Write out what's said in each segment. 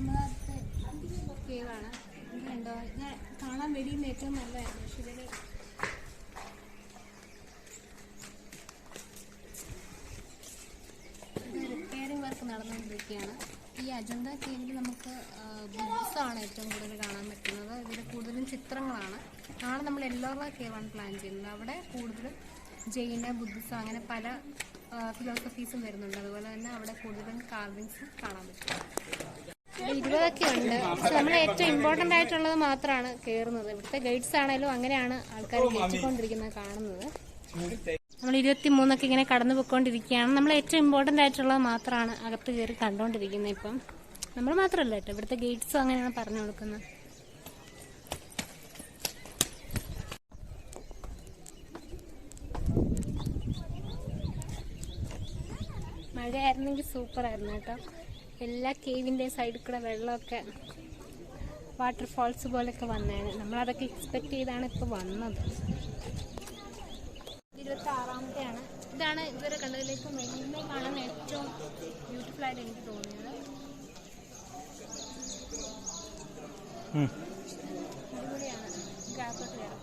നമ്മളത്തെ കേവാണ്. ഇതുണ്ടോ, ഇത് കാണാൻ വെളിയിൽ ഏറ്റവും നല്ലതായിരുന്നു. പക്ഷെ ഇതിൽ റിപ്പയറിംഗ് വർക്ക് നടന്നുകൊണ്ടിരിക്കുകയാണ്. ഈ അജന്ത കേവിൽ നമുക്ക് ബുക്സാണ് ഏറ്റവും കൂടുതൽ കാണാൻ പറ്റുന്നത്. ഇതിൽ കൂടുതലും ചിത്രങ്ങളാണ്. നാളെ നമ്മൾ എല്ലോറ കേവാണ് പ്ലാൻ ചെയ്യുന്നത്. അവിടെ കൂടുതലും ജൈന, ബുദ്ധിസം അങ്ങനെ പല ഫിലോസഫീസും വരുന്നുണ്ട്. അതുപോലെ തന്നെ അവിടെ കൂടുതലും കാർവിങ്സും കാണാൻ പറ്റും. 20ഒക്കെ ഉണ്ട്. പക്ഷെ നമ്മൾ ഏറ്റവും ഇമ്പോർട്ടൻ്റ് ആയിട്ടുള്ളത് മാത്രമാണ് കയറുന്നത്. ഇവിടുത്തെ ഗൈഡ്സ് ആണെങ്കിലും അങ്ങനെയാണ് ആൾക്കാർ കയറ്റിക്കൊണ്ടിരിക്കുന്നത് കാണുന്നത്. നമ്മൾ 23ഒക്കെ ഇങ്ങനെ കടന്നു പോയിക്കൊണ്ടിരിക്കുകയാണ്. നമ്മൾ ഏറ്റവും ഇമ്പോർട്ടൻ്റ് ആയിട്ടുള്ളത് മാത്രമാണ് അകത്ത് കയറി കണ്ടുകൊണ്ടിരിക്കുന്നത്. ഇപ്പം നമ്മൾ മാത്രമല്ല കേട്ടോ, ഇവിടുത്തെ ഗൈഡ്സും അങ്ങനെയാണ് പറഞ്ഞു കൊടുക്കുന്നത്. മഴയായിരുന്നെങ്കിൽ സൂപ്പറായിരുന്നു കേട്ടോ. എല്ലാ കേവിൻ്റെ സൈഡിൽ കൂടെ വെള്ളമൊക്കെ വാട്ടർഫാൾസ് പോലെയൊക്കെ വന്നതാണ്. നമ്മളതൊക്കെ എക്സ്പെക്ട് ചെയ്താണ് ഇപ്പോൾ വന്നത്. 26ാമത്തെയാണ്. ഇതാണ് ഇതുവരെ കണ്ടതിലേക്ക് മെയിനെ കാണാൻ ഏറ്റവും ബ്യൂട്ടിഫുൾ ആയിട്ട് എനിക്ക് തോന്നിയത്. അടിപൊളിയാണ്. ഗ്രാഫോട്ട് വേണം.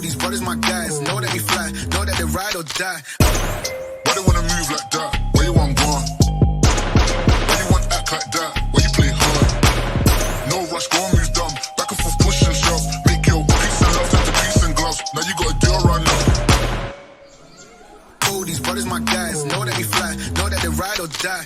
These brothers my guys, know that they fly, know that they ride or die. Why they wanna move like that? Where you want gone? Why you want act like that? Why you play hard? No rush, go and move dumb. Back and forth, push and shove. Make your peace and love into peace and gloves. Now you got a deal run up. Oh, these brothers my guys, know that they fly, know that they ride or die.